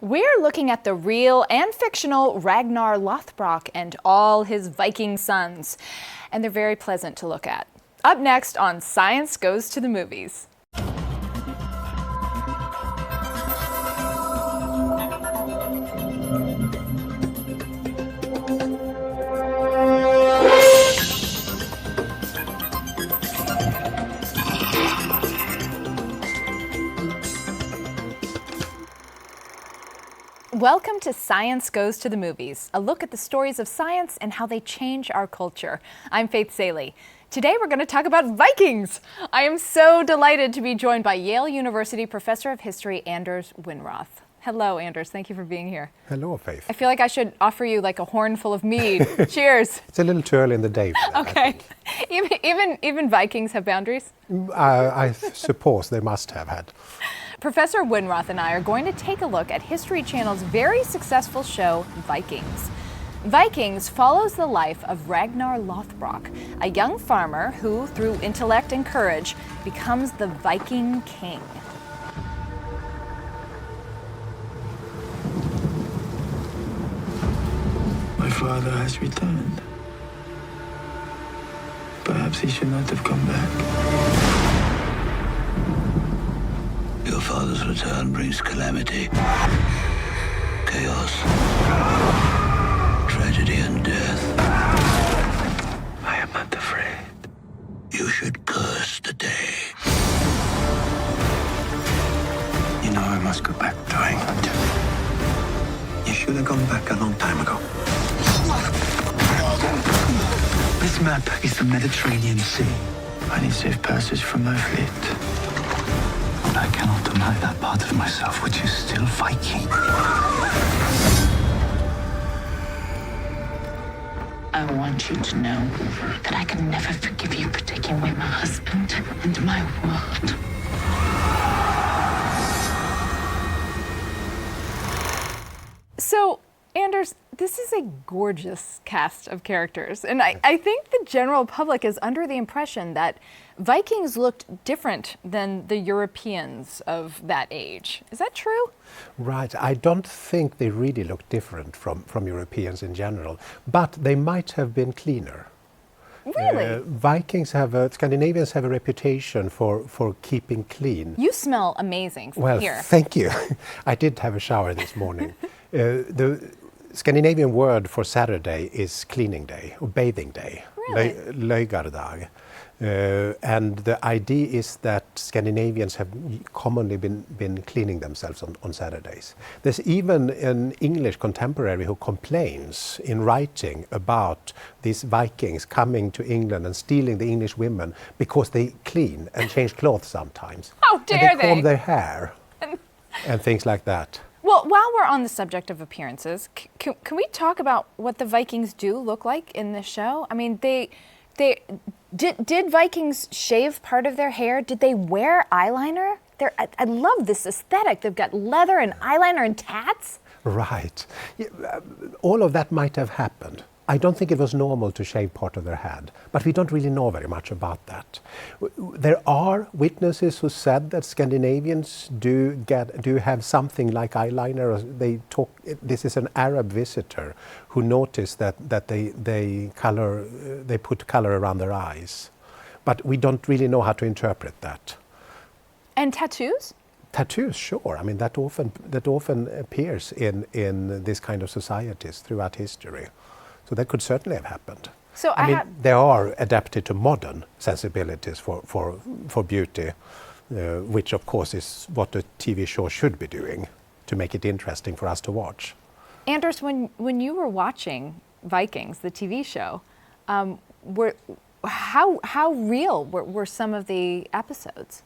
We're looking at the real and fictional Ragnar Lodbrok and all his Viking sons, and they're very pleasant to look at. Up next on Science Goes to the Movies. Welcome to Science Goes to the Movies, a look at the stories of science and how they change our culture. I'm Faith Saley. Today we're going to talk about Vikings. I am so delighted to be joined by Yale University Professor of History, Anders Winroth. Hello, Anders. Thank you for being here. Hello, Faith. I feel like I should offer you like a horn full of mead. Cheers. It's a little too early in the day for that. Okay. Even Vikings have boundaries? I suppose they must have had. Professor Winroth and I are going to take a look at History Channel's very successful show, Vikings. Vikings follows the life of Ragnar Lodbrok, a young farmer who, through intellect and courage, becomes the Viking king. My father has returned. Perhaps he should not have come back. Your father's return brings calamity, chaos, tragedy, and death. I am not afraid. You should curse the day. You know I must go back to England. You should have gone back a long time ago. This map is the Mediterranean Sea. I need safe passage from my fleet. I cannot deny that part of myself which is still Viking. I want you to know that I can never forgive you for taking away my husband and my world. So, Anders, this is a gorgeous cast of characters, and I think the general public is under the impression that Vikings looked different than the Europeans of that age. Is that true? Right. I don't think they really look different from Europeans in general, but they might have been cleaner. Really? Scandinavians have a reputation for keeping clean. You smell amazing from Well, here. thank you. I did have a shower this morning. The Scandinavian word for Saturday is cleaning day, or bathing day, Really? Løygardag. And the idea is that Scandinavians have commonly been cleaning themselves on Saturdays. There's even an English contemporary who complains in writing about these Vikings coming to England and stealing the English women because they clean and change clothes sometimes. How dare and they comb they? their hair and things like that. Well, while we're on the subject of appearances, can we talk about what the Vikings do look like in this show? I mean, did Vikings shave part of their hair? Did they wear eyeliner? I love this aesthetic. They've got leather and eyeliner and tats. Right. Yeah, all of that might have happened. I don't think it was normal to shave part of their head, but we don't really know very much about that. There are witnesses who said that Scandinavians do have something like eyeliner. This is an Arab visitor who noticed that they put color around their eyes, but we don't really know how to interpret that. And tattoos? Tattoos, sure. I mean that often appears in this kind of societies throughout history. So that could certainly have happened. So they are adapted to modern sensibilities for beauty, which of course is what a TV show should be doing to make it interesting for us to watch. Anders, when you were watching Vikings, the TV show, how real were some of the episodes?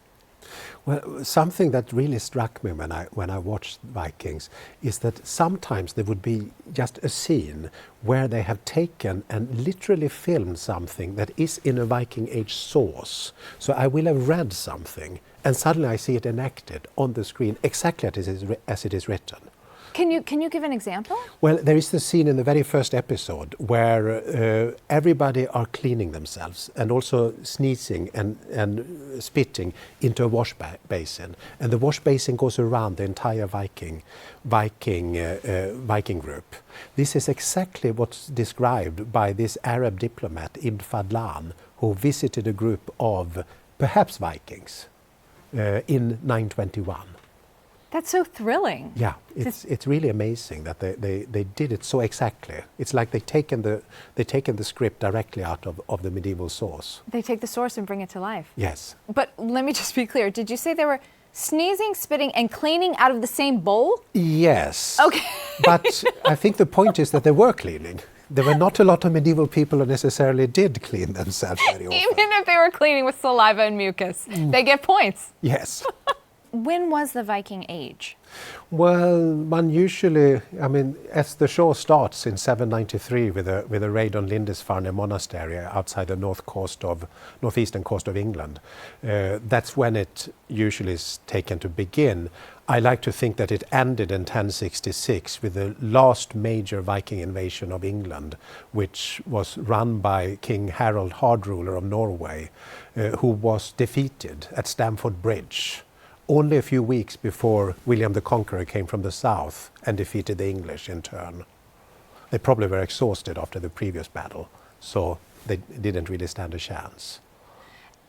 Well, something that really struck me when I watched Vikings is that sometimes there would be just a scene where they have taken and literally filmed something that is in a Viking Age source. So I will have read something and suddenly I see it enacted on the screen exactly as it is written. Can you give an example? Well, there is the scene in the very first episode where everybody are cleaning themselves and also sneezing and spitting into a wash basin. And the wash basin goes around the entire Viking group. This is exactly what's described by this Arab diplomat, Ibn Fadlan, who visited a group of perhaps Vikings in 921. That's so thrilling. Yeah, it's really amazing that they did it so exactly. It's like they've taken the script directly out of the medieval source. They take the source and bring it to life. Yes. But let me just be clear. Did you say they were sneezing, spitting, and cleaning out of the same bowl? Yes. Okay. But I think the point is that they were cleaning. There were not a lot of medieval people who necessarily did clean themselves very often. Even if they were cleaning with saliva and mucus, they get points. Yes. When was the Viking Age? Well, one usually, I mean, as the show starts in 793 with a raid on Lindisfarne Monastery outside the northeastern coast of England, that's when it usually is taken to begin. I like to think that it ended in 1066 with the last major Viking invasion of England, which was run by King Harald Hardruler of Norway, who was defeated at Stamford Bridge only a few weeks before William the Conqueror came from the south and defeated the English in turn. They probably were exhausted after the previous battle, so they didn't really stand a chance.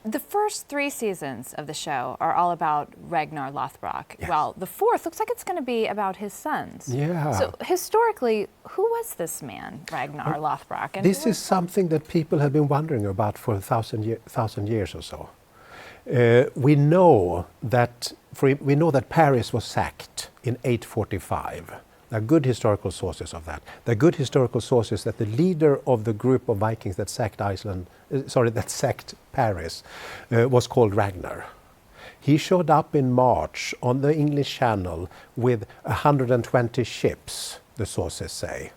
The first 3 seasons of the show are all about Ragnar Lodbrok. Yes. Well, the 4th looks like it's going to be about his sons. Yeah. So historically, who was this man, Ragnar Lodbrok? And This is something that people have been wondering about for 1,000 years or so. We know that Paris was sacked in 845. There are good historical sources of that. There are good historical sources that the leader of the group of Vikings that sacked Paris was called Ragnar. He showed up in March on the English Channel with 120 ships, the sources say,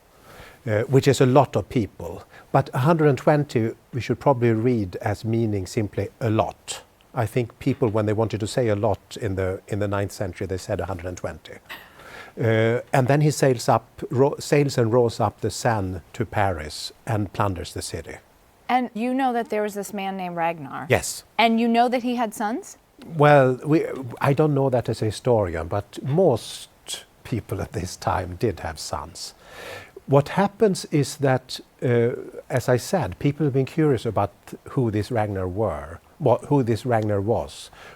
which is a lot of people. But 120 we should probably read as meaning simply a lot. I think people, when they wanted to say a lot in the 9th century, they said 120. And then he sails and rows up the Seine to Paris and plunders the city. And you know that there was this man named Ragnar. Yes. And you know that he had sons? Well, I don't know that as a historian, but most people at this time did have sons. What happens is that, as I said, people have been curious about who this Ragnar was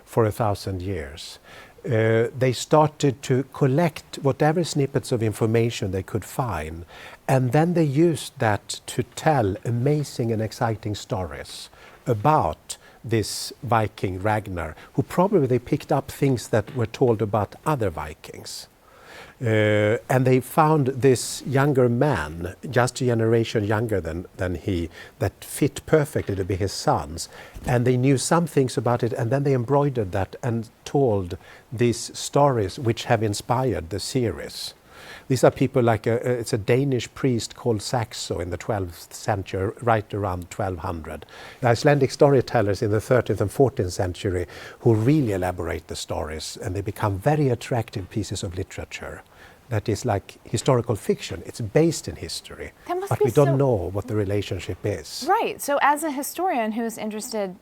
for 1,000 years. They started to collect whatever snippets of information they could find, and then they used that to tell amazing and exciting stories about this Viking Ragnar, who probably they picked up things that were told about other Vikings. And they found this younger man, just a generation younger than he, that fit perfectly to be his sons. And they knew some things about it, and then they embroidered that and told these stories which have inspired the series. These are people like it's a Danish priest called Saxo in the 12th century, right around 1200. The Icelandic storytellers in the 13th and 14th century who really elaborate the stories, and they become very attractive pieces of literature. That is like historical fiction. It's based in history, but we don't know what the relationship is. Right. So as a historian who's interested,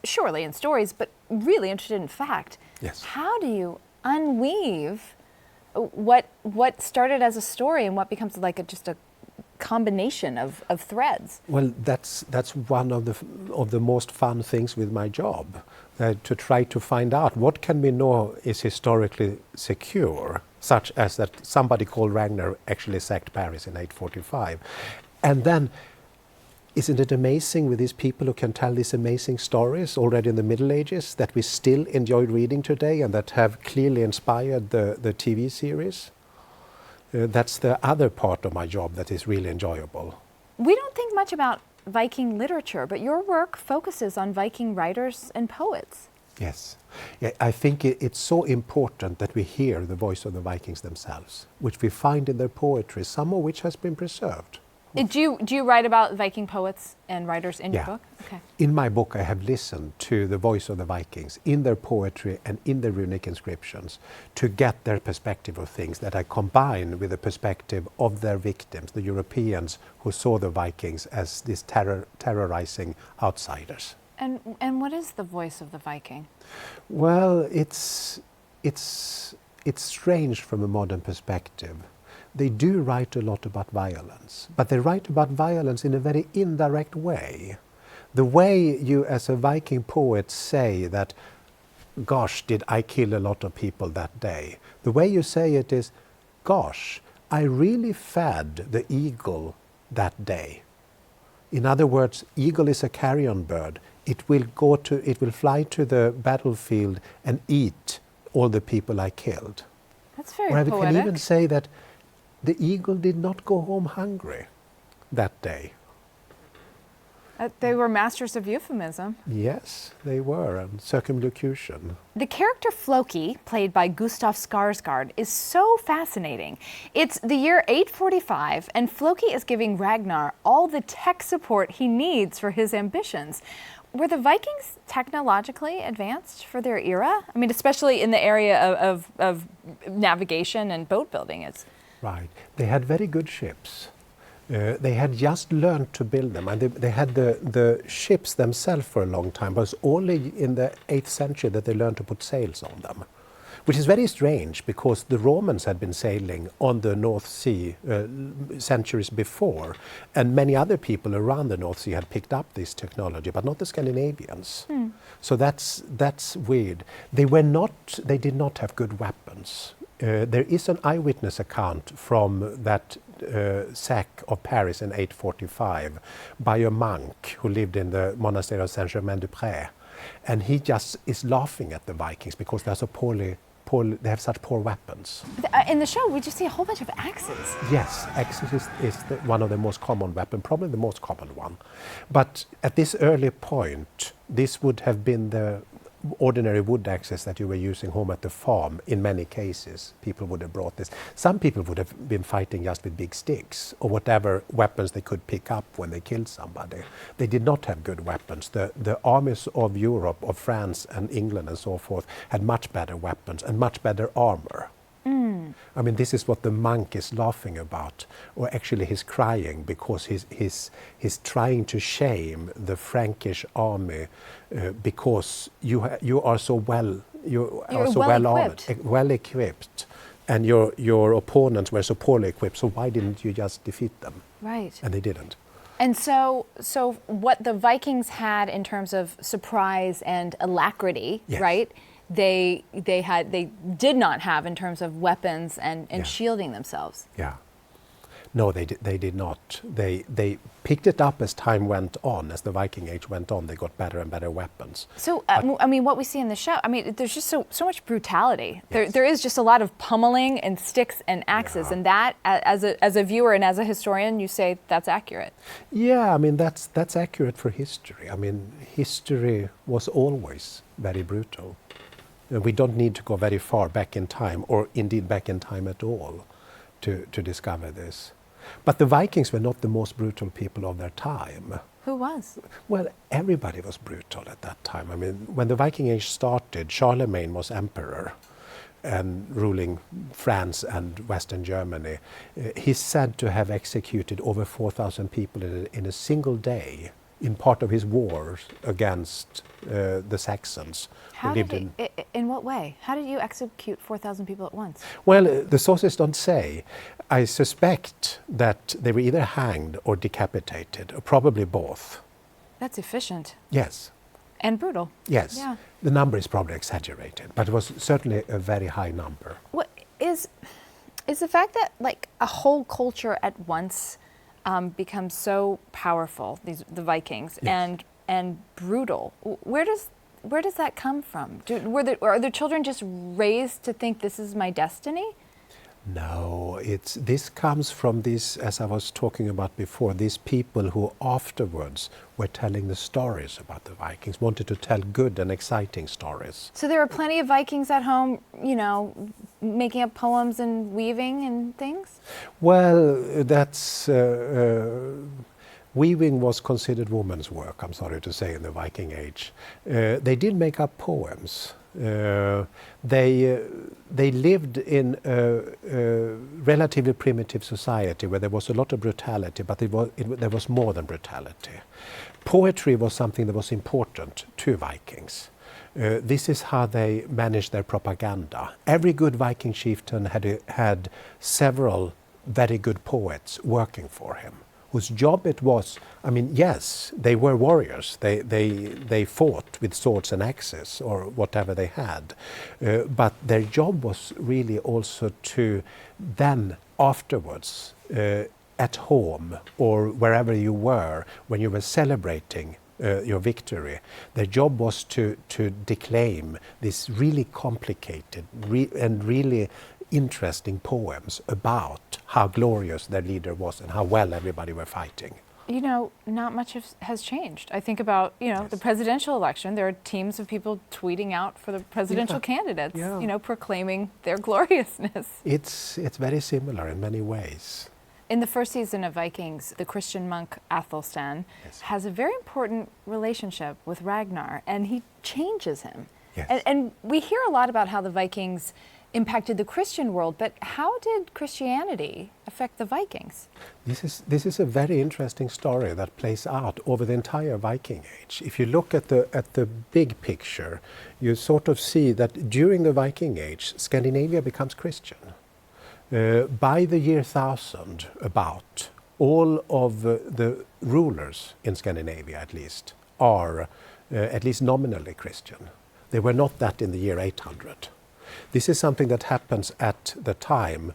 surely in stories, but really interested in fact, yes. How do you unweave what started as a story and what becomes like just a combination of threads? Well, that's one of the most fun things with my job, to try to find out what can we know is historically secure, such as that somebody called Ragnar actually sacked Paris in 845. And then, isn't it amazing with these people who can tell these amazing stories already in the Middle Ages that we still enjoy reading today and that have clearly inspired the TV series? That's the other part of my job that is really enjoyable. We don't think much about Viking literature, but your work focuses on Viking writers and poets. Yes. Yeah, I think it's so important that we hear the voice of the Vikings themselves, which we find in their poetry, some of which has been preserved. Do you write about Viking poets and writers in your Yeah. book? Okay. In my book, I have listened to the voice of the Vikings in their poetry and in their runic inscriptions to get their perspective of things that I combine with the perspective of their victims, the Europeans who saw the Vikings as these terrorizing outsiders. And what is the voice of the Viking? Well, it's strange from a modern perspective. They do write a lot about violence, but they write about violence in a very indirect way. The way you as a Viking poet say that, gosh, did I kill a lot of people that day? The way you say it is, gosh, I really fed the eagle that day. In other words, eagle is a carrion bird. It will fly to the battlefield and eat all the people I killed. That's very Or I poetic. can even say that the eagle did not go home hungry that day. They were masters of euphemism. Yes, they were, and circumlocution. The character Floki, played by Gustav Skarsgård, is so fascinating. It's the year 845, and Floki is giving Ragnar all the tech support he needs for his ambitions. Were the Vikings technologically advanced for their era? I mean, especially in the area of navigation and boat building. Right. They had very good ships. They had just learned to build them, and they had the ships themselves for a long time. But it was only in the 8th century that they learned to put sails on them, which is very strange because the Romans had been sailing on the North Sea centuries before, and many other people around the North Sea had picked up this technology, but not the Scandinavians. So that's weird. They did not have good weapons. There is an eyewitness account from that sack of Paris in 845 by a monk who lived in the monastery of Saint-Germain-des-Prés, and he just is laughing at the Vikings because they have such poor weapons. In the show, we just see a whole bunch of axes. Yes, axes is one of the most common weapons, probably the most common one. But at this early point, this would have been the ordinary wood axes that you were using home at the farm. In many cases, people would have brought this. Some people would have been fighting just with big sticks or whatever weapons they could pick up when they killed somebody. They did not have good weapons. The armies of Europe, of France and England and so forth, had much better weapons and much better armor. I mean, this is what the monk is laughing about, or actually he's crying because he's trying to shame the Frankish army because you are so well armed, well equipped, and your opponents were so poorly equipped. So why didn't you just defeat them? Right. And they didn't. And so what the Vikings had in terms of surprise and alacrity, Yes. right? They did not have in terms of weapons and Yeah. shielding themselves. Yeah. No, they did not. They picked it up as time went on, as the Viking Age went on. They got better and better weapons. So, I mean, what we see in the show, I mean, there's just so much brutality. Yes. There is just a lot of pummeling and sticks and axes, Yeah. and that, as a viewer and as a historian, you say that's accurate. Yeah, I mean, that's accurate for history. I mean, history was always very brutal. We don't need to go very far back in time, or indeed back in time at all, to discover this. But the Vikings were not the most brutal people of their time. Who was? Well, everybody was brutal at that time. I mean, when the Viking Age started, Charlemagne was emperor and ruling France and Western Germany. He's said to have executed over 4,000 people in a single day in part of his wars against the Saxons. How did in what way? How did you execute 4,000 people at once? Well, the sources don't say. I suspect that they were either hanged or decapitated, or probably both. That's efficient Yes, and brutal. yes. Yeah. The number is probably exaggerated, but it was certainly a very high number. What is the fact that like a whole culture at once becomes so powerful, the Vikings, Yes. and brutal. Where does that come from? Are the children just raised to think this is my destiny? No, this comes from these, as I was talking about before, these people who afterwards were telling the stories about the Vikings, wanted to tell good and exciting stories. So there are plenty of Vikings at home, you know, making up poems and weaving and things? Well, that's weaving was considered woman's work, I'm sorry to say, in the Viking Age. They did make up poems. They lived in a relatively primitive society where there was a lot of brutality, but there was more than brutality. Poetry was something that was important to Vikings. This is how they managed their propaganda. Every good Viking chieftain had several very good poets working for him, whose job it was, I mean, yes, they were warriors. They fought with swords and axes or whatever they had. But their job was really also to then afterwards, at home or wherever you were, when you were celebrating your victory, their job was to declaim these really complicated and really interesting poems about how glorious their leader was and how well everybody were fighting. You know, not much has changed. I think about, the presidential election. There are teams of people tweeting out for the presidential candidates, proclaiming their gloriousness. It's very similar in many ways. In the first season of Vikings, the Christian monk Athelstan has a very important relationship with Ragnar, and he changes him. Yes. And we hear a lot about how the Vikings impacted the Christian world, but how did Christianity affect the Vikings? This is a very interesting story that plays out over the entire Viking Age. If you look at the big picture, you sort of see that during the Viking Age, Scandinavia becomes Christian. By the year 1000, about, all of the rulers in Scandinavia, at least, are at least nominally Christian. They were not that in the year 800. This is something that happens at the time.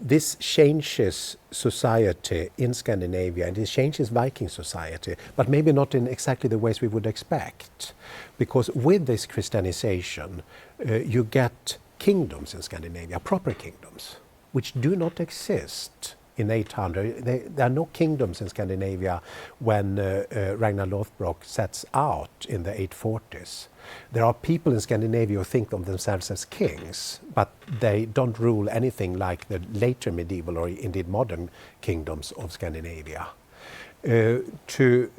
This changes society in Scandinavia, and it changes Viking society, but maybe not in exactly the ways we would expect. Because with this Christianization, you get kingdoms in Scandinavia, proper kingdoms, which do not exist in 800. There are no kingdoms in Scandinavia when Ragnar Lodbrok sets out in the 840s. There are people in Scandinavia who think of themselves as kings, but they don't rule anything like the later medieval or indeed modern kingdoms of Scandinavia. To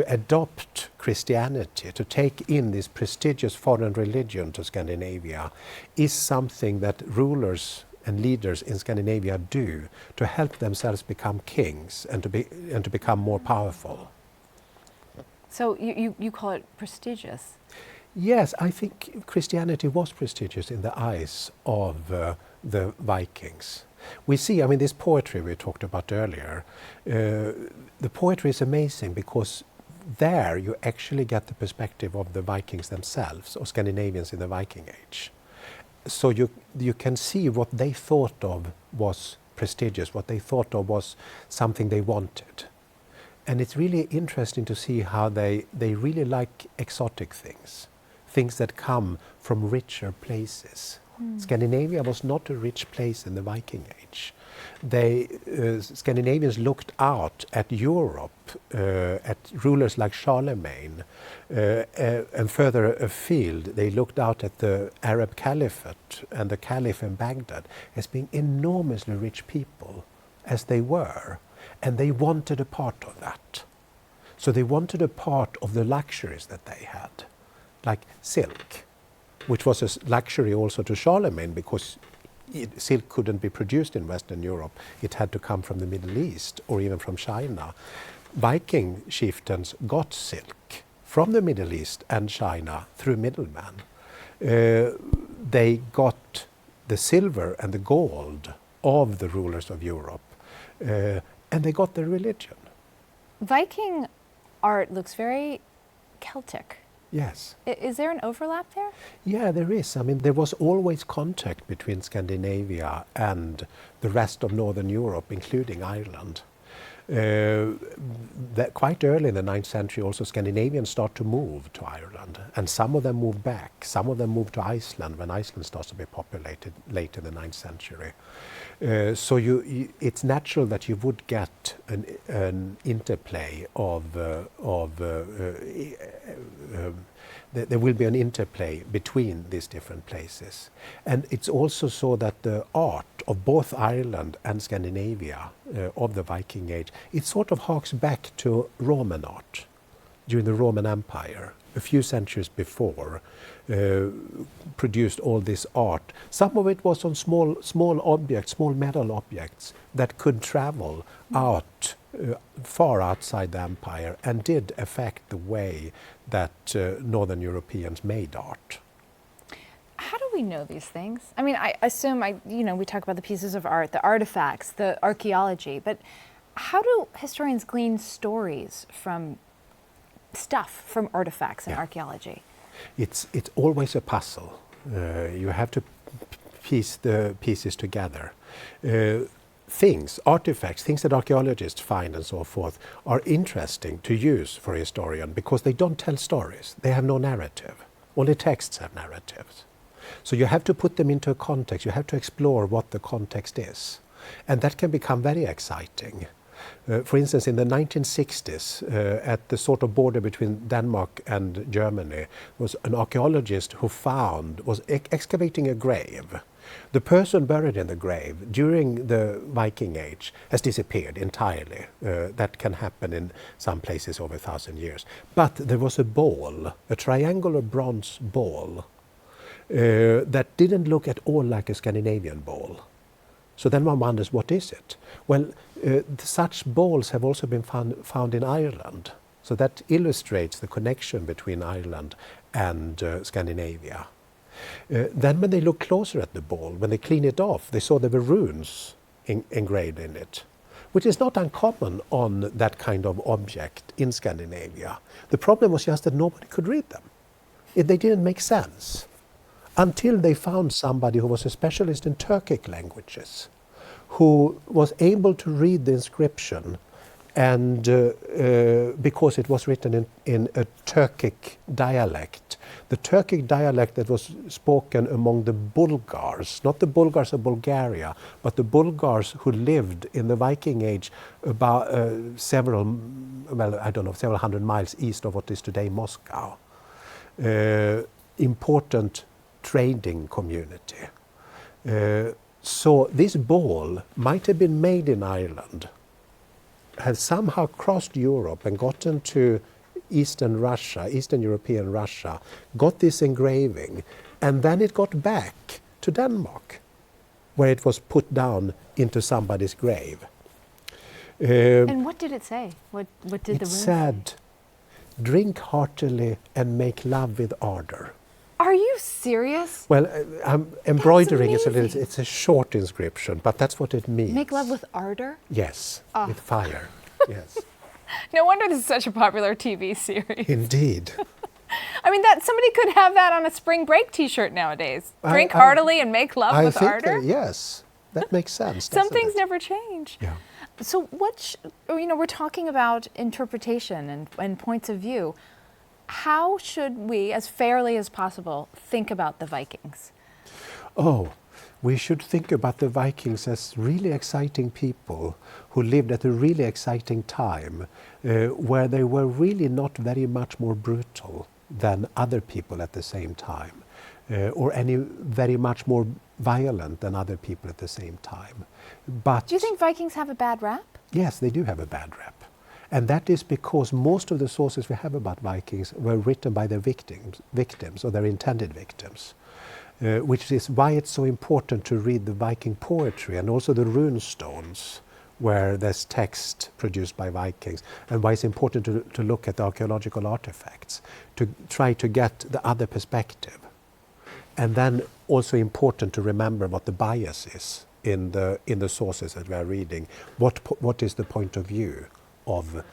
adopt Christianity, to take in this prestigious foreign religion to Scandinavia, is something that rulers and leaders in Scandinavia do to help themselves become kings and to become more powerful. So you call it prestigious? Yes, I think Christianity was prestigious in the eyes of the Vikings. We see, I mean, this poetry we talked about earlier, the poetry is amazing because there you actually get the perspective of the Vikings themselves, or Scandinavians in the Viking Age. So you can see what they thought of was prestigious, what they thought of was something they wanted. And it's really interesting to see how they really like exotic things that come from richer places. Scandinavia was not a rich place in the Viking Age. Scandinavians looked out at Europe, at rulers like Charlemagne, and further afield they looked out at the Arab Caliphate and the Caliph in Baghdad as being enormously rich people, as they were, and they wanted a part of that. So they wanted a part of the luxuries that they had, like silk, which was a luxury also to Charlemagne because silk couldn't be produced in Western Europe. It had to come from the Middle East or even from China. Viking chieftains got silk from the Middle East and China through middlemen. They got the silver and the gold of the rulers of Europe, and they got their religion. Viking art looks very Celtic. Yes. Is there an overlap there? Yeah, there is. I mean, there was always contact between Scandinavia and the rest of Northern Europe, including Ireland. That quite early in the 9th century, also Scandinavians start to move to Ireland, and some of them move back. Some of them move to Iceland when Iceland starts to be populated late in the 9th century. So it's natural that you would get an interplay there will be an interplay between these different places. And it's also so that the art of both Ireland and Scandinavia of the Viking Age, it sort of harks back to Roman art during the Roman Empire. A few centuries before, produced all this art. Some of it was on small objects, small metal objects that could travel out far outside the empire and did affect the way that Northern Europeans made art. How do we know these things? I mean, I assume we talk about the pieces of art, the artifacts, the archaeology, but how do historians glean stories from artifacts and archaeology? It's always a puzzle. You have to piece the pieces together. Artifacts, things that archaeologists find and so forth, are interesting to use for a historian because they don't tell stories. They have no narrative. Only texts have narratives. So you have to put them into a context. You have to explore what the context is. And that can become very exciting. For instance, in the 1960s, at the sort of border between Denmark and Germany, was an archaeologist who was excavating a grave. The person buried in the grave during the Viking Age has disappeared entirely. That can happen in some places over 1,000 years. But there was a ball, a triangular bronze ball, that didn't look at all like a Scandinavian ball. So then one wonders, what is it? Well, such balls have also been found in Ireland. So that illustrates the connection between Ireland and Scandinavia. Then when they look closer at the ball, when they clean it off, they saw there were runes engraved in it, which is not uncommon on that kind of object in Scandinavia. The problem was just that nobody could read them. They didn't make sense. Until they found somebody who was a specialist in Turkic languages, who was able to read the inscription, and because it was written in a Turkic dialect, the Turkic dialect that was spoken among the Bulgars, not the Bulgars of Bulgaria, but the Bulgars who lived in the Viking Age about several hundred miles east of what is today Moscow. Important trading community. So this ball might have been made in Ireland, had somehow crossed Europe and gotten to Eastern European Russia, got this engraving, and then it got back to Denmark, where it was put down into somebody's grave. And what did it say? What did the rune say? It said, "Drink heartily and make love with ardor." Are you serious? Well, I'm embroidering it a little. It's a short inscription, but that's what it means. Make love with ardor? Yes, with fire. Yes. No wonder this is such a popular TV series. Indeed. I mean, that somebody could have that on a spring break T-shirt nowadays. Drink heartily and make love with ardor. Yes, that makes sense. Some things never change. Yeah. So we're talking about interpretation and points of view. How should we, as fairly as possible, think about the Vikings? Oh, we should think about the Vikings as really exciting people who lived at a really exciting time, where they were really not very much more brutal than other people at the same time, or any very much more violent than other people at the same time. But do you think Vikings have a bad rap? Yes, they do have a bad rap. And that is because most of the sources we have about Vikings were written by their victims or their intended victims, which is why it's so important to read the Viking poetry and also the rune stones where there's text produced by Vikings, and why it's important to look at the archaeological artifacts, to try to get the other perspective. And then also important to remember what the bias is in the sources that we are reading. What is the point of view of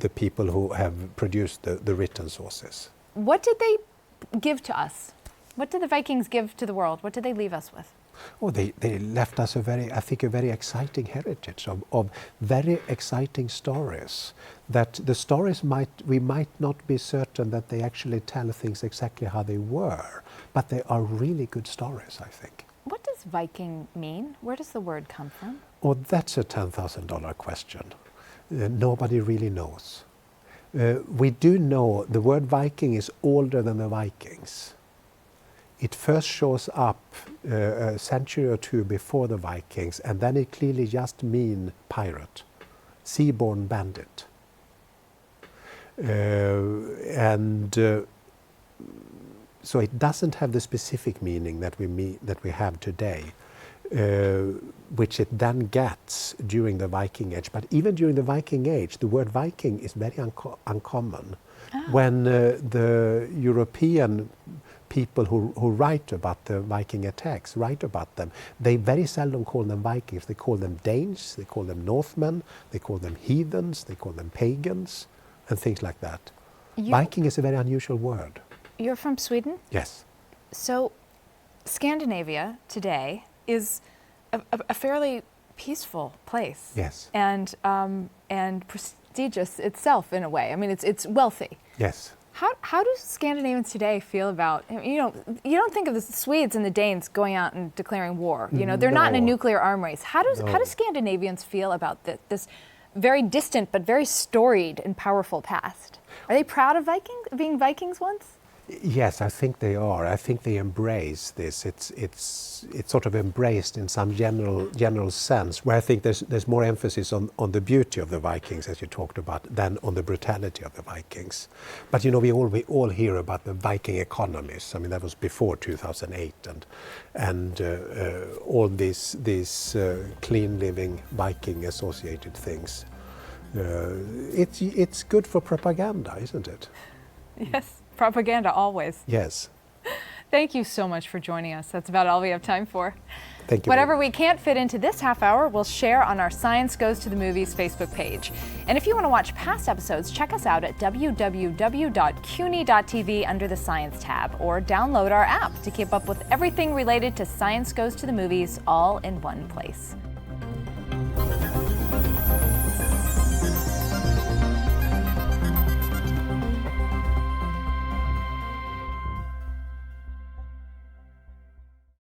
the people who have produced the written sources? What did they give to us? What did the Vikings give to the world? What did they leave us with? Oh, they left us a very exciting heritage of very exciting stories. That the stories we might not be certain that they actually tell things exactly how they were, but they are really good stories, I think. What does Viking mean? Where does the word come from? Oh, that's a $10,000 question. Nobody really knows. We do know the word Viking is older than the Vikings. It first shows up a century or two before the Vikings, and then it clearly just means pirate, seaborne bandit. So it doesn't have the specific meaning that we have today, which it then gets during the Viking Age. But even during the Viking Age, the word Viking is very uncommon. When the European people who write about the Viking attacks, write about them, they very seldom call them Vikings. They call them Danes, they call them Northmen, they call them heathens, they call them pagans, and things like that. Viking is a very unusual word. You're from Sweden? Yes. So Scandinavia today is a fairly peaceful place. Yes. And prestigious itself in a way. I mean, it's wealthy. Yes. How do Scandinavians today feel about, you don't think of the Swedes and the Danes going out and declaring war. They're not in a nuclear arm race. How do Scandinavians feel about this very distant but very storied and powerful past? Are they proud of being Vikings once? Yes, I think they are. I think they embrace this. It's sort of embraced in some general sense, where I think there's more emphasis on the beauty of the Vikings, as you talked about, than on the brutality of the Vikings. But we all hear about the Viking economies. I mean, that was before 2008, and all these clean living Viking associated things. It's good for propaganda, isn't it? Yes. Propaganda always. Yes. Thank you so much for joining us. That's about all we have time for. Thank you. Whatever we can't fit into this half hour, we'll share on our Science Goes to the Movies Facebook page. And if you want to watch past episodes, check us out at www.cuny.tv under the Science tab, or download our app to keep up with everything related to Science Goes to the Movies all in one place.